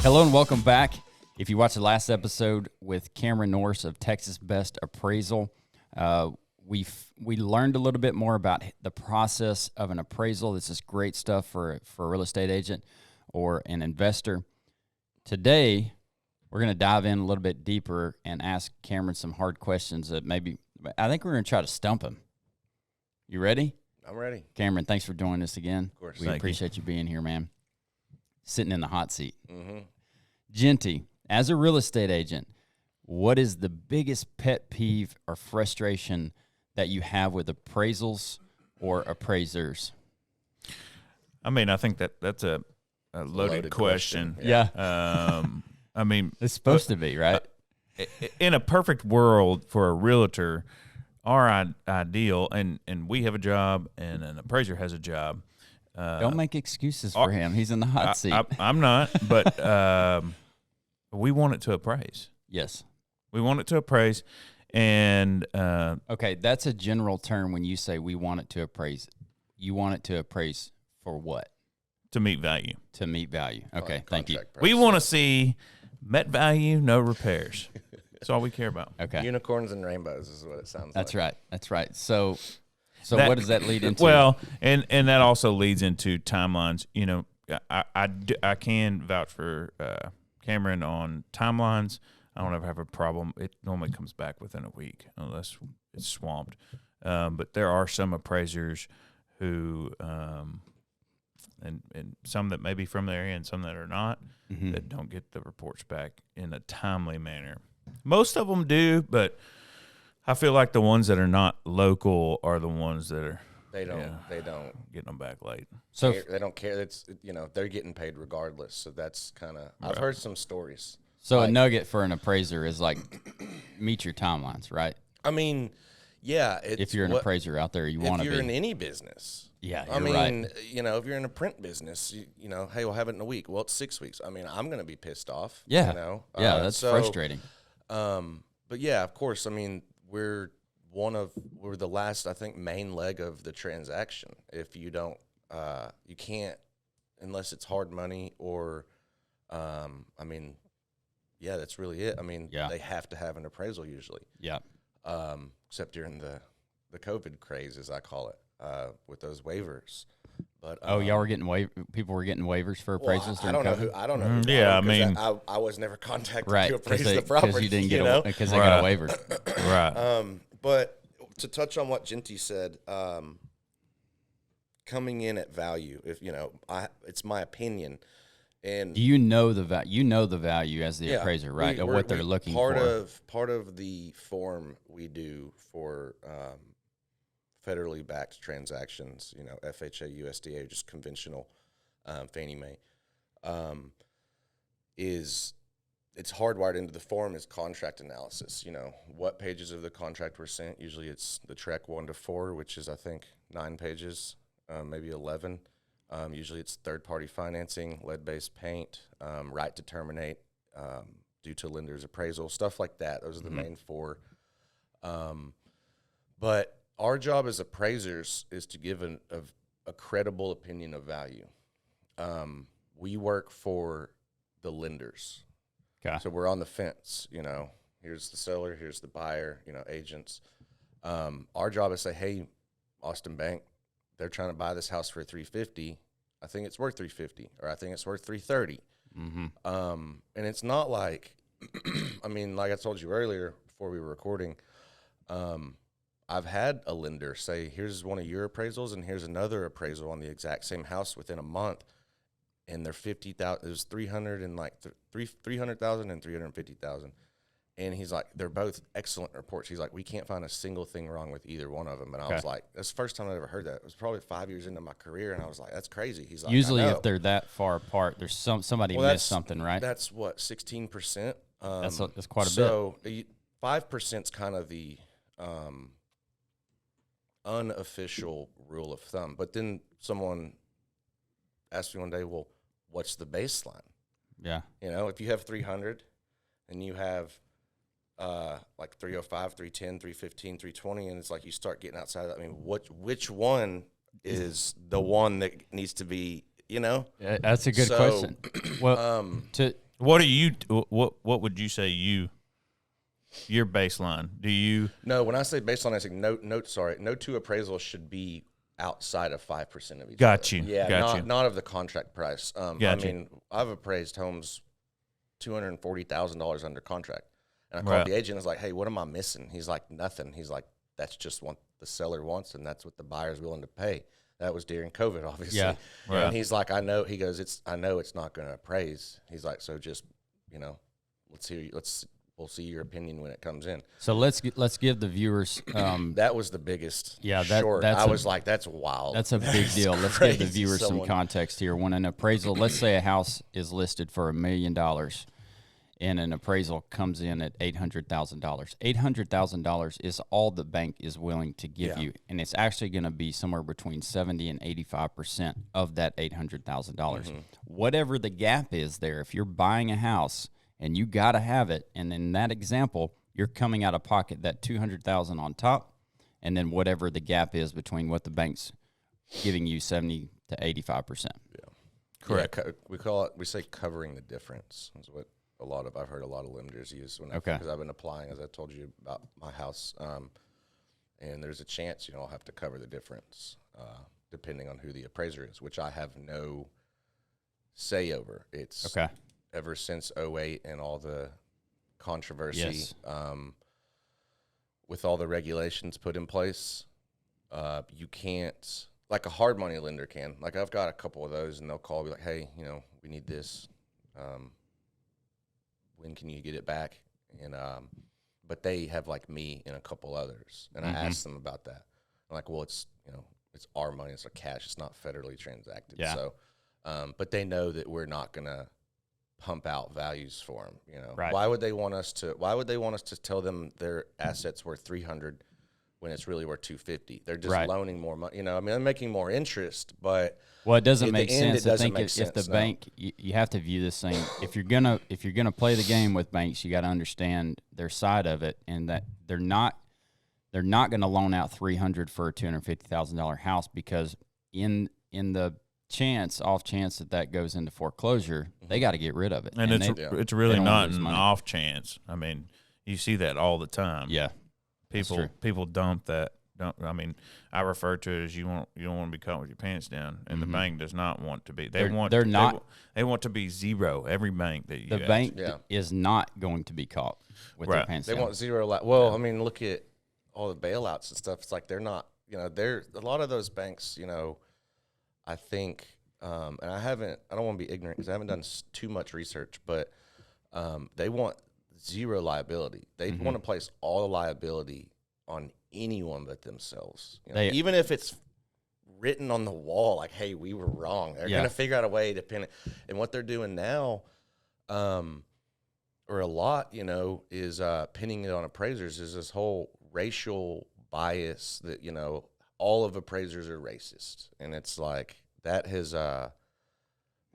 Hello and welcome back. If you watched the last episode with Cameron Norris of Texas Best Appraisal, we learned a little bit more about the process of an appraisal. This is great stuff for a real estate agent or an investor. Today, we're going to dive in a little bit deeper and ask Cameron some hard questions that I think we're going to try to stump him. You ready? I'm ready. Cameron, thanks for joining us again. Of course. We Thank appreciate you being here, man. Sitting in the hot seat. Mm-hmm. Genty, as a real estate agent, what is the biggest pet peeve or frustration that you have with appraisals or appraisers? I mean, I think that's a loaded question. Yeah. I mean, It's supposed to be, right? In a perfect world for a realtor, our ideal, and we have a job and an appraiser has a job. Don't make excuses for him. He's in the hot seat. I'm not, but we want it to appraise. Yes. We want it to appraise, and okay, that's a general term when you say we want it to appraise. You want it to appraise for what? to meet value. To meet value. Okay, thank you. We want to see met value, no repairs. That's all we care about. Okay. Unicorns and rainbows is what it sounds That's like. right. That's right. So That- what does that lead into? Well, and that also leads into timelines. You know, I can vouch for Cameron on timelines. I don't ever have a problem. It normally comes back within a week unless it's swamped. But there are some appraisers who, and some that may be from the area and some that are not, that don't get the reports back in a timely manner. Most of them do, but I feel like the ones that are not local are the ones that are They don't getting them back late. So they don't care. It's, they're getting paid regardless. So that's kind of, I've heard some stories. So a nugget for an appraiser is like meet your timelines, right? I mean, yeah. If you're an appraiser out there, you want to be. If you're in any business. Yeah, I mean, right. If you're in a print business, hey, we'll have it in a week. Well, it's 6 weeks. I mean, I'm going to be pissed off. Yeah. Yeah, that's frustrating. But yeah, of course. I mean, we're the last, I think, main leg of the transaction. If you don't, you can't, unless it's hard money or, yeah, that's really it. I mean, they have to have an appraisal usually. Yeah. Except during the COVID craze, as I call it, with those waivers. But y'all were getting people were getting waivers for appraisals during COVID? I don't know. Who Yeah, got them, I mean, I was never contacted Right, to appraise the property because you didn't get because they got a waiver. Right. But to touch on what Genty said, coming in at value, it's my opinion. And You know the value as the appraiser, right? Of what they're looking for. Part of the form we do for federally backed transactions, FHA, USDA, just conventional Fannie Mae, it's hardwired into the form is contract analysis. What pages of the contract were sent. Usually it's the TREC 1 to 4, which is, I think, 9 pages, maybe 11. Usually it's third-party financing, lead-based paint, right to terminate due to lender's appraisal, stuff like that. Those are the main 4. But our job as appraisers is to give a credible opinion of value. We work for the lenders. Okay. So we're on the fence, here's the seller, here's the buyer, agents. Our job is to say, hey, Austin Bank, they're trying to buy this house for $350. I think it's worth $350, or I think it's worth $330. And it's not like, like I told you earlier before we were recording, I've had a lender say, here's one of your appraisals and here's another appraisal on the exact same house within a month, and they're $50,000. It was $300,000 and $350,000. And he's like, they're both excellent reports. He's like, we can't find a single thing wrong with either one of them. And I was like, that's the first time I ever heard that. It was probably 5 years into my career, and I was like, that's crazy. He's like, usually if they're that far apart, there's somebody missed something, right? That's what, 16%. That's quite a bit. So 5% is kind of the unofficial rule of thumb. But then someone asked me one day, well, what's the baseline? Yeah. If you have 300 and you have like 305, 310, 315, 320, and it's like you start getting outside of that. I mean, which one is the one that needs to be, That's a good question. Well, What are you? What would you say your baseline? Do you? No, when I say baseline, I say no two appraisals should be outside of 5% of each Got other. you. Yeah, Got you. not of the contract price. I Got you. mean, I've appraised homes $240,000 under contract, and I Right. called the agent. I was like, "Hey, what am I missing?" He's like, "Nothing." He's like, "That's just what the seller wants, and that's what the buyer's willing to pay." That was during COVID, obviously. Yeah. Right. And he's like, "I know." He goes, I know it's not going to appraise." He's like, "So just, we'll see your opinion when it comes in." So let's give the viewers. That was the biggest. Yeah, short. that's I was like, "That's wild." That's a big deal. Let's give the viewers some context here. When an appraisal, let's say a house is listed for $1 million, and an appraisal comes in at $800,000. $800,000 is all the bank is willing to give you, and it's actually going to be somewhere between 70 and 85% of that $800,000. Whatever the gap is there, if you're buying a house and you got to have it, and in that example, you're coming out of pocket that $200,000 on top, and then whatever the gap is between what the bank's giving you, 70 to 85%. Yeah, Correct. Yeah, we say covering the difference is what I've heard a lot of lenders use because I've been applying, as I told you about my house, and there's a chance I'll have to cover the difference depending on who the appraiser is, which I have no say over. It's ever since '08 and all the controversy with all the regulations put in place, you can't, like a hard money lender can. Like I've got a couple of those, and they'll call me like, "Hey, we need this. When can you get it back?" And but they have like me and a couple others, and I asked them about that. I'm like, "Well, it's it's our money, it's our cash, it's not federally transacted." Yeah. So, but they know that we're not gonna pump out values for them. Right. Why would they want us to tell them their assets worth 300 when it's really worth 250? They're just loaning more money. I mean, they're making more interest, but it doesn't make sense. I think if the bank, you have to view this thing. If you're gonna play the game with banks, you got to understand their side of it, and that they're not going to loan out 300 for a $250,000 house, because in the off chance that goes into foreclosure, they got to get rid of it. And it's really not an off chance. I mean, you see that all the time. Yeah, people dump that. I mean, I refer to it as you don't want to be caught with your pants down, and the bank does not want to be. They want to be zero. Every bank that you bank is not going to be caught with their pants down. They want zero. I mean, look at all the bailouts and stuff. It's like they're not. They're a lot of those banks. I think, and I don't want to be ignorant because I haven't done too much research, but they want zero liability. They want to place all the liability on anyone but themselves. Even if it's written on the wall, like, "Hey, we were wrong." They're going to figure out a way to pin it. And what they're doing now, or a lot, is pinning it on appraisers, is this whole racial bias that, all of appraisers are racist. And it's like, that has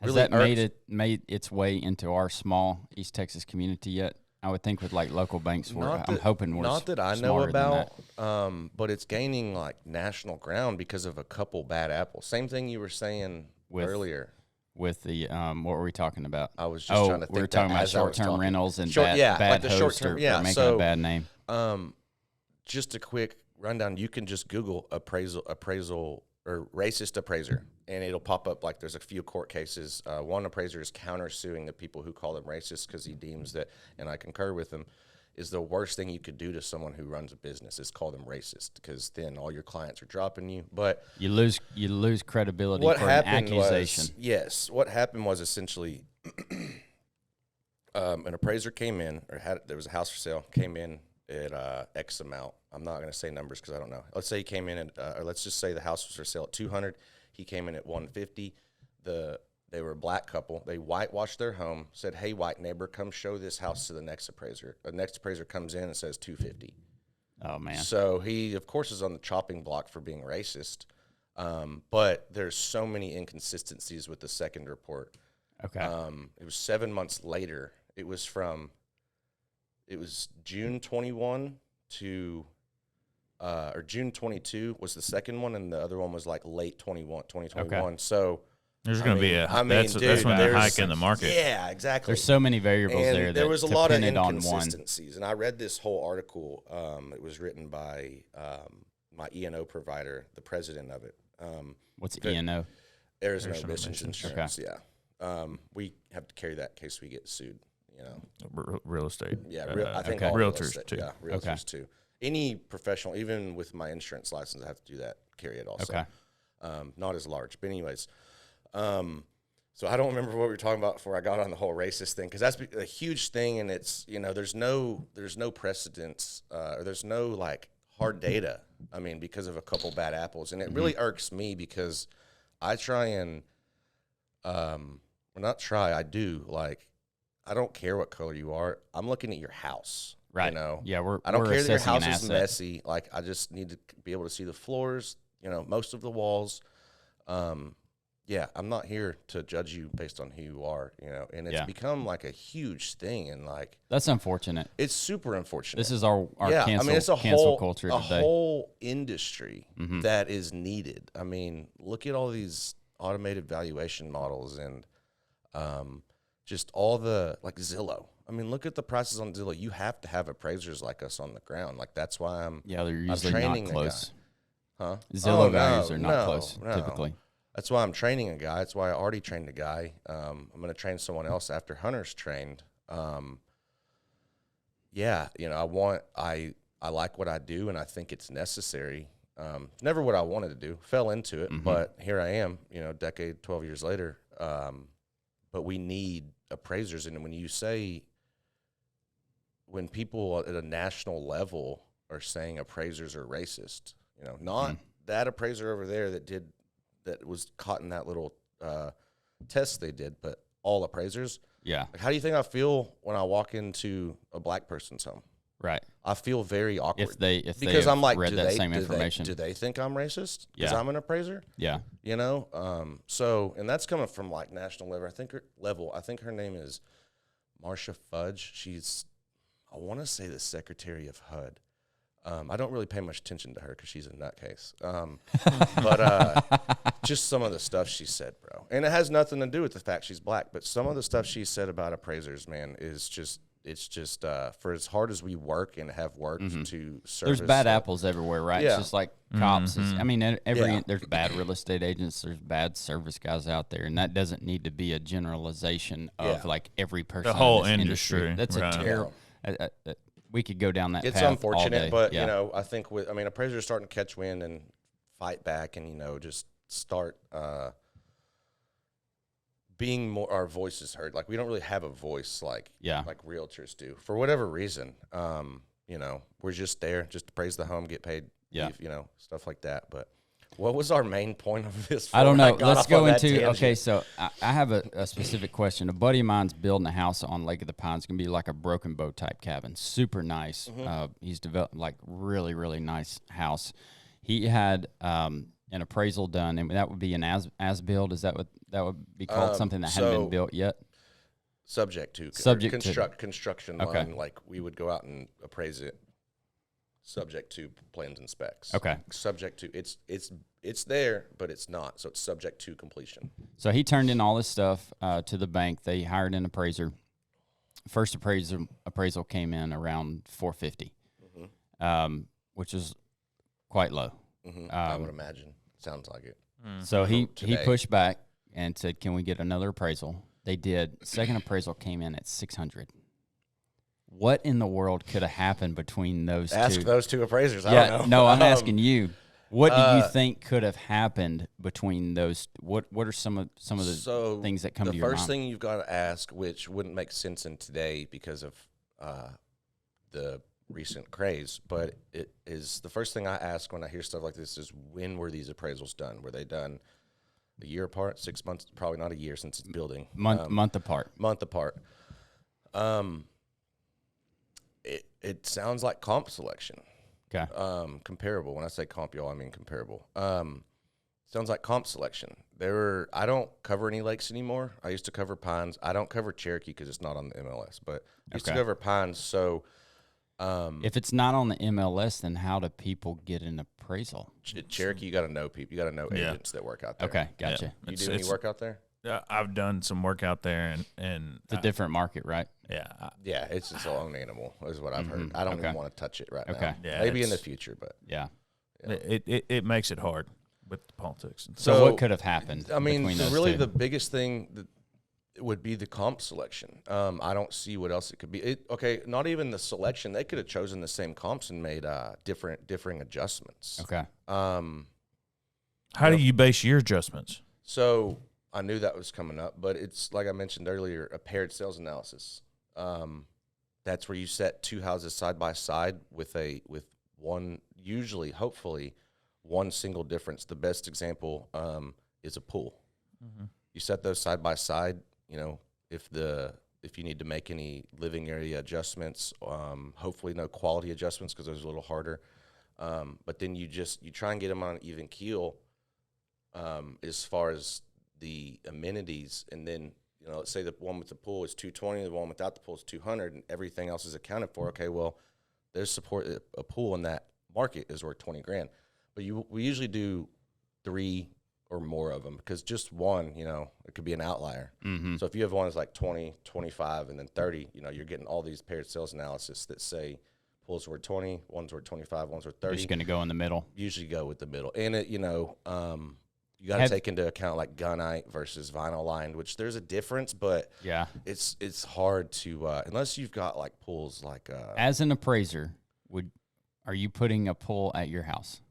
really made its way into our small East Texas community yet? I would think with like local banks, I'm hoping we're not that I know about, but it's gaining like national ground because of a couple bad apples. Same thing you were saying earlier with the what were we talking about? I was just trying to think. We were talking about short-term rentals and bad like the hosts short-term, or making a bad name. Just a quick rundown. You can just Google appraisal or racist appraiser, and it'll pop up. Like, there's a few court cases. One appraiser is countersuing the people who call them racist because he deems that, and I concur with him, is the worst thing you could do to someone who runs a business is call them racist, because then all your clients are dropping you. But you lose credibility for an accusation. What happened was essentially an appraiser came in, there was a house for sale, came in at X amount. I'm not going to say numbers because I don't know. Let's say he came in or let's just say the house was for sale at 200. He came in at 150. They were a black couple. They whitewashed their home, said, "Hey, white neighbor, come show this house to the next appraiser." The next appraiser comes in and says 250. Oh, man. So he, of course, is on the chopping block for being racist. But there's so many inconsistencies with the second report. Okay. It was 7 months later. It was June 21 to or June 22 was the second one, and the other one was like late 2021. Okay. So There's going to be that's dude, when the hike in the market. Yeah, exactly. There's so many variables and there. There was a lot of on one. inconsistencies, and I read this whole article. It was written by my E&O provider, the president of it. What's E&O? Arizona Business Insurance. Okay. Yeah, we have to carry that in case we get sued. You know, real estate. Yeah, I think all realtors realtors too. Yeah, realtors too. Any professional, even with my insurance license, I have to do that. Carry it also. Okay. Not as large, but anyways. So I don't remember what we were talking about before I got on the whole racist thing, because that's a huge thing, and it's, you know, there's no precedence, or there's no like hard data. I mean, because of a couple bad apples, and it really irks me because I try and, I do, like, I don't care what color you are. I'm looking at your house. Right. You know? Yeah, I don't care that your assessing an house is asset. messy. Like, I just need to be able to see the floors, you know, most of the walls. Yeah, I'm not here to judge you based on who you are, you know, and it's become like a huge thing, and like That's unfortunate. it's super unfortunate. This is our cancel, I mean, it's a cancel culture today. whole industry that is needed. I mean, look at all these automated valuation models and just all the, like, Zillow. I mean, look at the prices on Zillow. You have to have appraisers like us on the ground. Like, that's why they're usually not close. Huh? Zillow values are not close typically. That's why I'm training a guy. That's why I already trained a guy. I'm going to train someone else after Hunter's trained. Yeah, you know, I like what I do, and I think it's necessary. Never what I wanted to do. Fell into it, but here I am, you know, 12 years later. But we need appraisers. And when people at a national level are saying appraisers are racist, you know, not that appraiser over there that was caught in that little test they did, but all appraisers. Yeah. Like, how do you think I feel when I walk into a black person's home? Right. I feel very awkward. Because I'm like, read that same information. Do they think I'm racist? Because Yeah. I'm an appraiser? Yeah. You know? So, and that's coming from like national level. I think her name is Marcia Fudge. She's, I want to say, the secretary of HUD. I don't really pay much attention to her because she's a nutcase. But just some of the stuff she said, bro. And it has nothing to do with the fact she's black, but some of the stuff she said about appraisers, man, is just, it's just, for as hard as we work and have worked to service. There's bad apples everywhere, right? Yeah. It's just like cops. I mean, there's bad real estate agents, there's bad service guys out there, and that doesn't need to be a generalization of like every person. The whole in this industry. That's Right. a terrible. We could go down that It's path all unfortunate, day. but Yeah. you know, I think appraisers are starting to catch wind and fight back, and, you know, just start being more, our voices heard. Like, we don't really have a voice like realtors do for whatever reason. You know, we're just there just to appraise the home, get paid, leave, you know, stuff like that. But what was our main point of this? I don't know. Let's go into, okay, so I have a specific question. A buddy of mine's building a house on Lake of the Pines. It's going to be like a broken bow type cabin. Super nice. He's developed like really, really nice house. He had an appraisal done, and that would be an as-build. Is that what that would be called? Something that hadn't been built yet? Subject to construction Okay. loan. Like, we would go out and appraise it. Subject to plans and specs. Okay. Subject to it's there, but it's not. So it's subject to completion. So he turned in all his stuff to the bank. They hired an appraiser. First appraisal came in around $450, which is quite low. I would imagine. Sounds like it. So he Today. pushed back and said, "Can we get another appraisal?" They did. Second appraisal came in at $600. What in the world could have happened between those two? Ask those two appraisers. I don't know. No, I'm asking you. What do you think could have happened between those? What are some of the things that come to your mind? The first thing you've got to ask, which wouldn't make sense in today because of the recent craze, but it is the first thing I ask when I hear stuff like this is, when were these appraisals done? Were they done a year apart, 6 months? Probably not a year since it's building. Month apart. Month apart. It sounds like comp selection. Okay. Comparable. When I say comp, y'all, I mean comparable. Sounds like comp selection. I don't cover any lakes anymore. I used to cover Pines. I don't cover Cherokee because it's not on the MLS, but I used to cover Pines. So If it's not on the MLS, then how do people get an appraisal? Cherokee, you got to know people. You got to know agents that work out there. Okay, gotcha. You do any work out there? I've done some work out there, and It's a different market, right? Yeah, it's its own animal, is what I've heard. I don't even want to touch it right now. Yeah, maybe in the future, but Yeah. it makes it hard with the politics. And So what could have happened? I mean, between those really two? the biggest thing that would be the comp selection. I don't see what else it could be. Okay, not even the selection. They could have chosen the same comps and made differing adjustments. Okay. How do you base your adjustments? So I knew that was coming up, but it's like I mentioned earlier, a paired sales analysis. That's where you set two houses side by side with one, usually, hopefully, one single difference. The best example is a pool. You set those side by side. You know, if you need to make any living area adjustments, hopefully no quality adjustments because those are a little harder. But then you try and get them on an even keel as far as the amenities, and then let's say the one with the pool is 220, the one without the pool is 200, and everything else is accounted for. Okay, well, there's support. A pool in that market is worth $20,000, but we usually do 3 or more of them because just one, it could be an outlier. So if you have one that's like 20, 25, and then 30, you're getting all these paired sales analysis that say pools worth 20, one's worth 25, one's worth 30. You're just going to go in the middle. Usually go with the middle, and it, you got to take into account like gunite versus vinyl lined, which there's a difference, but it's hard to unless you've got like pools like. As an appraiser, are you putting a pool at your house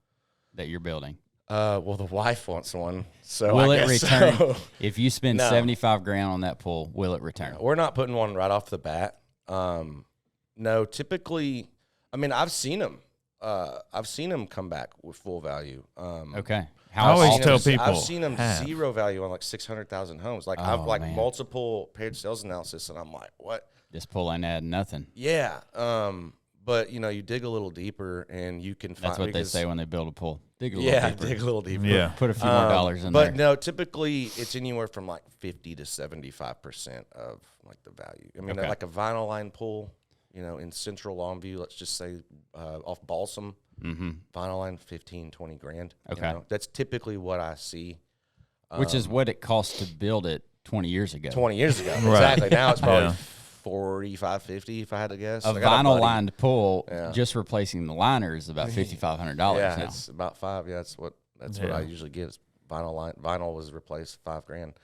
that you're building? Well, the wife wants one, so will I it guess return? So. If you spend $75,000 on that pool, will it return? We're not putting one right off the bat. No, typically, I mean, I've seen them. I've seen them come back with full value. Okay. I always tell people I've seen them zero value on like 600,000 homes. Like I've like multiple paired sales analysis, and I'm like, what? This pool ain't adding nothing. Yeah. But you dig a little deeper, and you can find. That's what they say when they build a pool. Dig a little deeper. Dig a little deeper. Yeah. Put a few more dollars in there. there. But no, typically it's anywhere from like 50 to 75% of like the value. I mean, like a vinyl line pool, in central Longview, let's just say off Balsam, vinyl line, 15, 20 grand. Okay. That's typically what I see. Which is what it cost to build it 20 years ago. 20 years ago. Exactly. Now it's probably 45, 50 if I had to guess. A vinyl lined pool, just replacing the liner is about $5,500 now. Yeah, it's about $5,000. Yeah, that's what I usually get. Vinyl was replaced $5,000.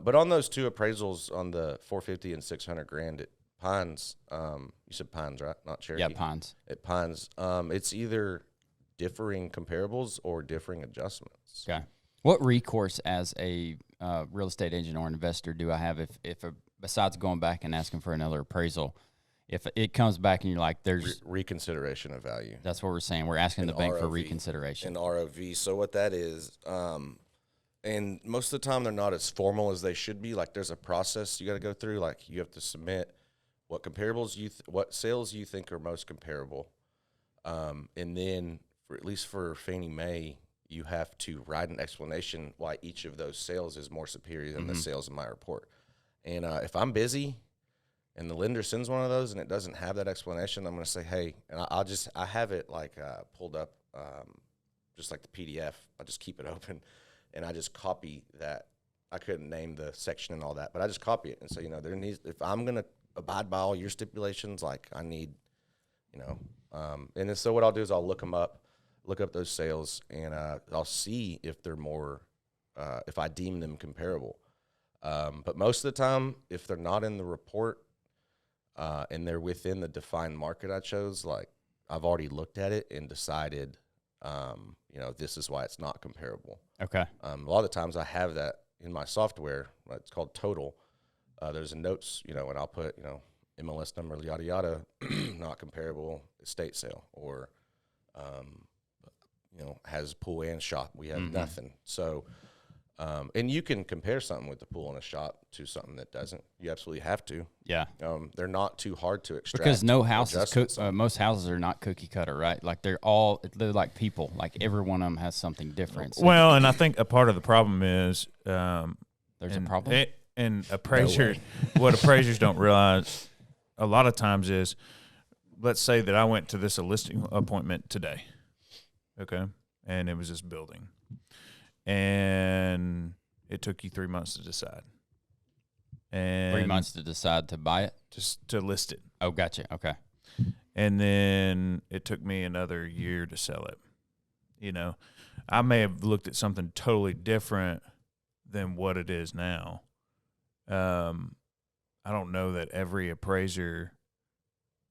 But on those two appraisals, on the 450 and 600 grand at Pines, you said Pines, right? Not Cherokee. Yeah, Pines. At Pines, it's either differing comparables or differing adjustments. Okay. What recourse as a real estate agent or investor do I have if besides going back and asking for another appraisal, if it comes back and you're like, there's reconsideration of value. That's what we're saying. We're asking the bank for reconsideration. An ROV. So what that is, and most of the time they're not as formal as they should be. Like there's a process you got to go through. Like you have to submit what comparables what sales you think are most comparable, and then at least for Fannie Mae, you have to write an explanation why each of those sales is more superior than the sales in my report. And if I'm busy and the lender sends one of those and it doesn't have that explanation, I'm going to say, hey, and I have it like pulled up, just like the PDF. I just keep it open and I just copy that. I couldn't name the section and all that, but I just copy it and say, there needs, if I'm going to abide by all your stipulations, like I need, and then so what I'll do is I'll look up those sales, and I'll see if they're more, if I deem them comparable. But most of the time, if they're not in the report and they're within the defined market I chose, like I've already looked at it and decided, this is why it's not comparable. Okay. A lot of the times I have that in my software. It's called Total. There's a notes, and I'll put, MLS number, yada, yada, not comparable, estate sale, or, has pool and shop. We have nothing. So, and you can compare something with the pool and a shop to something that doesn't. You absolutely have to. Yeah. They're not too hard to extract. Because no house is most houses are not cookie cutter, right? Like they're like people. Like every one of them has something different. So well, and I think a part of the problem is there's a problem. And appraisers, what appraisers don't realize a lot of times is let's say that I went to this listing appointment today, okay, and it was this building, and it took you 3 months to decide. And 3 months to decide to buy it? just to list it. Oh, gotcha. Okay. And then it took me another year to sell it. You know, I may have looked at something totally different than what it is now. I don't know that every appraiser.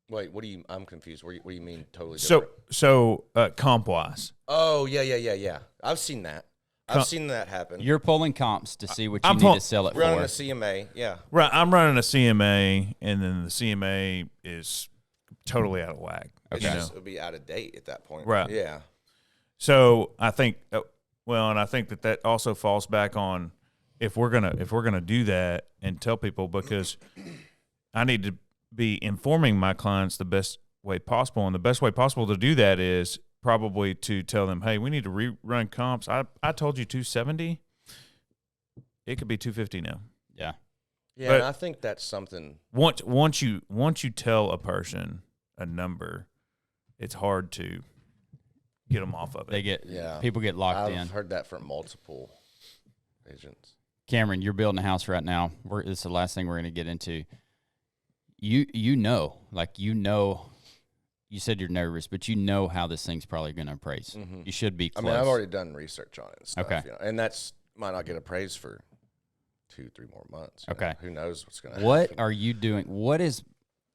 Wait, I'm confused. What do you mean totally different? So comp wise. Oh, yeah. I've seen that. I've seen that happen. You're pulling comps to see what you need to sell it running for. a CMA, yeah. Right, I'm running a CMA, and then the CMA is totally out of whack. Okay. You know? It would be out of date at that point. Right. Yeah. So I think, and I think that also falls back on if we're gonna do that and tell people, because I need to be informing my clients the best way possible, and the best way possible to do that is probably to tell them, hey, we need to rerun comps. I told you 270. It could be 250 now. Yeah. Yeah, But and I think that's something. Once you tell a person a number, it's hard to get them off of it. People get locked in. I've heard that from multiple agents. Cameron, you're building a house right now. This is the last thing we're going to get into. You know, you said you're nervous, but you know how this thing's probably going to appraise. Mm-hmm. You should be close. I mean, I've already done research on it and stuff. Okay. You know, and that's might not get appraised for 2-3 more months. Okay. Know? Who knows what's going to happen? What are you doing?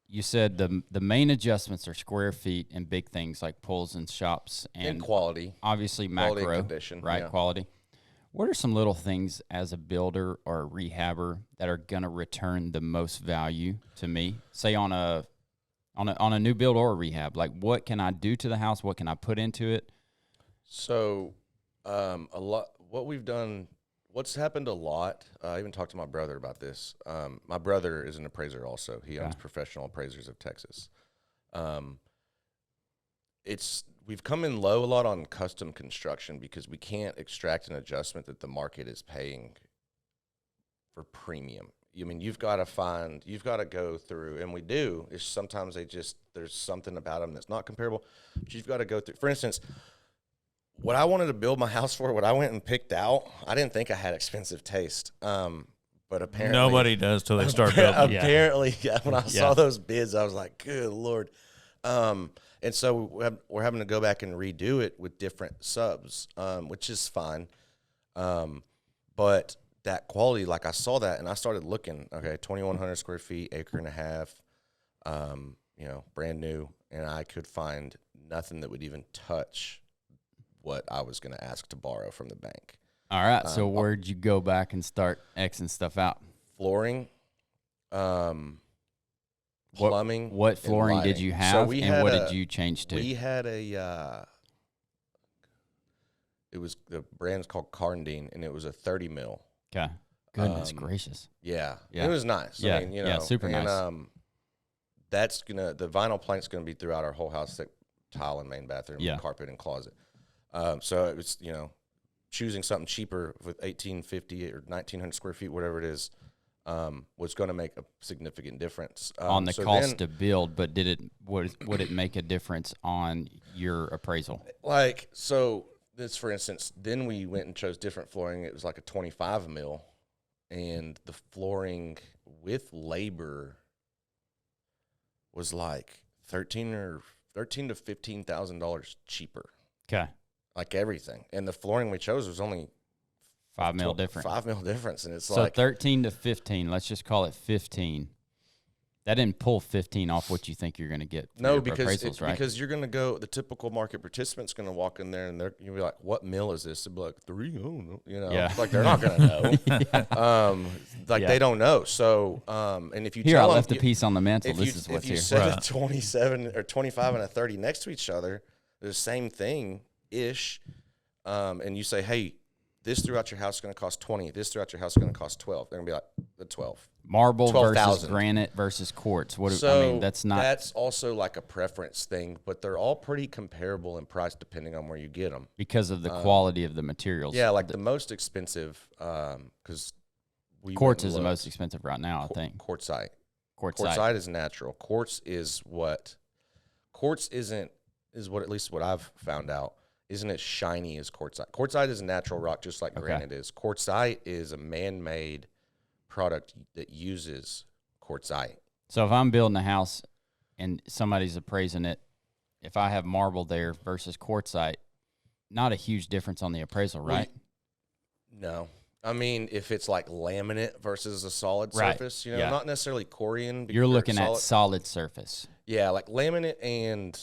You said the main adjustments are square feet and big things like pulls and shops and quality. Obviously Quality macro, and condition, right? yeah. Quality. What are some little things as a builder or a rehabber that are going to return the most value to me? Say on a new build or a rehab, like what can I do to the house? What can I put into it? So, what's happened a lot, I even talked to my brother about this. My brother is an appraiser also. He owns Professional Appraisers of Texas. We've come in low a lot on custom construction because we can't extract an adjustment that the market is paying for premium. I mean, you've got to go through, and we do. It's sometimes there's something about them that's not comparable. But you've got to go through. For instance, what I wanted to build my house for, what I went and picked out, I didn't think I had expensive taste. But apparently Nobody does till they start building. Apparently, when I saw those bids, I was like, good Lord. And so we're having to go back and redo it with different subs, which is fine. But that quality, like I saw that and I started looking, okay, 2,100 square feet, acre and a half, brand new. And I could find nothing that would even touch what I was going to ask to borrow from the bank. All right. So where'd you go back and start Xing stuff out? Flooring, plumbing. What flooring did you have, and what did you change to? We had the brand's called Carndine, and it was a 30 mil. Okay. Goodness gracious. Yeah. It was nice. Yeah. I mean, Super nice. That's the vinyl plank's gonna be throughout our whole house, like tile and main bathroom, carpet and closet. So it was, choosing something cheaper with 1,850 or 1,900 square feet, whatever it is, was going to make a significant difference on the cost to build. But would it make a difference on your appraisal? Like, so this, for instance, then we went and chose different flooring. It was like a 25 mil, and the flooring with labor was like $13,000 to $15,000 cheaper. Okay. Like everything. And the flooring we chose was only $5 mil difference. 5 mil difference. And it's so like 13 to 15, let's just call it 15. That didn't pull 15 off what you think you're going to get. No, because right? because you're going to go, the typical market participant's going to walk in there and you'll be like, what mill is this? They'll be like, 3, oh, no. Like they're not going to know. They don't know. So, and if you here, tell I left them, a piece on the mantle. This is what's here. If you set a 27 or 25 and a 30 next to each other, they're the same thing-ish, and you say, hey, this throughout your house is going to cost 20. This throughout your house is going to cost 12. They're going to be like, the 12. Marble versus granite versus quartz. That's also like a preference thing, but they're all pretty comparable in price depending on where you get them. Because of the quality of the materials. Yeah, like the most expensive, because quartz is the most expensive right now, I think. Quartzite. Quartzite Quartzite is natural. Quartz is what quartz is what, at least what I've found out, isn't as shiny as quartzite. Quartzite is a natural rock, just like granite is. Quartzite is a man-made product that uses quartzite. So if I'm building a house and somebody's appraising it, if I have marble there versus quartzite, not a huge difference on the appraisal, right? No. I mean, if it's like laminate versus a solid surface, not necessarily Corian. You're looking at solid surface. Yeah, like laminate, and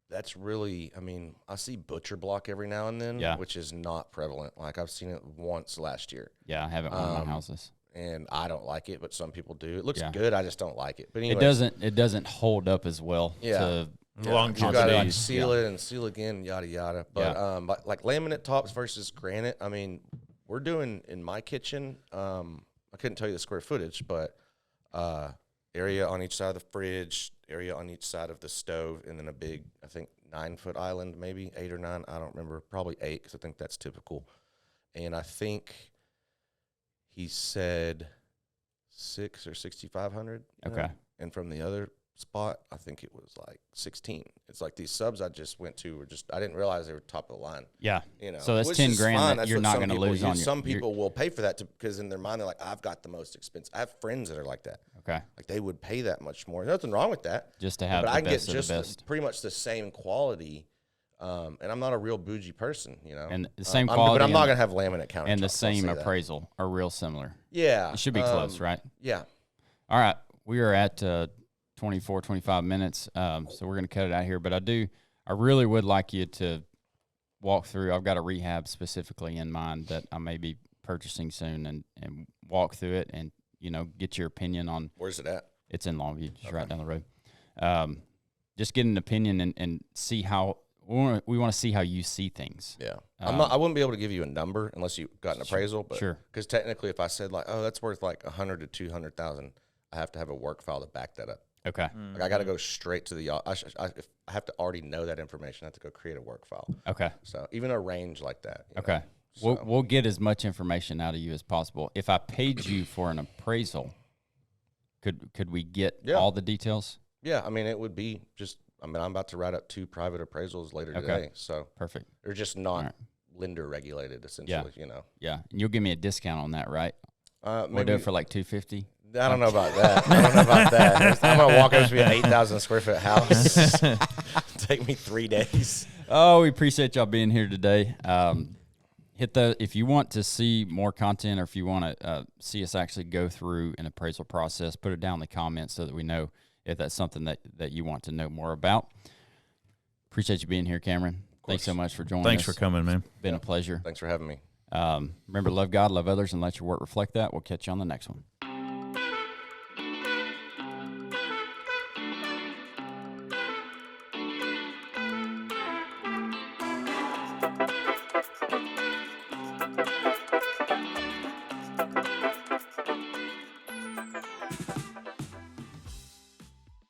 that's really, I mean, I see butcher block every now and then, which is not prevalent. Like I've seen it once last year. Yeah, I haven't one of my houses. And I don't like it, but some people do. It looks good. I just don't like it. But anyway, it doesn't hold up as well. Yeah. Long you got to like seal it and seal again, yada yada. But like laminate tops versus granite, I mean, we're doing in my kitchen. I couldn't tell you the square footage, but area on each side of the fridge, area on each side of the stove, and then a big, I think 9-foot island, maybe 8 or 9. I don't remember. Probably 8 because I think that's typical. And I think he said 6 or 6,500. Okay. And from the other spot, I think it was like 16. It's like these subs I just went to were just, I didn't realize they were top of the line. Yeah. So that's 10 grand that you're not going to lose on. Some people will pay for that because in their mind they're like, I've got the most expensive. I have friends that are like that. Okay. Like they would pay that much more. Nothing wrong with that. Just to have but the I can best get of the just best. pretty much the same quality. And I'm not a real bougie person, And the same quality. But I'm not going to have laminate countertops. And the same appraisal are real similar. Yeah. It should be close, right? Yeah. All right. We are at 24, 25 minutes. So we're going to cut it out here. But I really would like you to walk through. I've got a rehab specifically in mind that I may be purchasing soon and walk through it and, get your opinion on. Where's it at? It's in Longview, just right down the road. Just get an opinion and see how we want to see how you see things. Yeah. I wouldn't be able to give you a number unless you got an appraisal. But sure. Because technically if I said like, oh, that's worth like 100 to 200,000, I have to have a work file to back that up. Okay. Like I got to go straight to the, if I have to already know that information. I have to go create a work file. Okay. So even a range like that. Okay. So. We'll get as much information out of you as possible. If I paid you for an appraisal, could we get all the details? Yeah. I mean, it would be just, I'm about to write up 2 private appraisals later today. So perfect. They're just not lender regulated essentially, Yeah. And you'll give me a discount on that, right? Maybe we'll do it for like $250. I don't know about that. I'm going to walk over to an 8,000 square foot house. Take me 3 days. Oh, we appreciate y'all being here today. If you want to see more content or if you want to see us actually go through an appraisal process, put it down in the comments so that we know if that's something that you want to know more about. Appreciate you being here, Cameron. Thanks so much for joining us. Thanks for coming, man. Been a pleasure. Thanks for having me. Remember, love God, love others, and let your work reflect that. We'll catch you on the next one.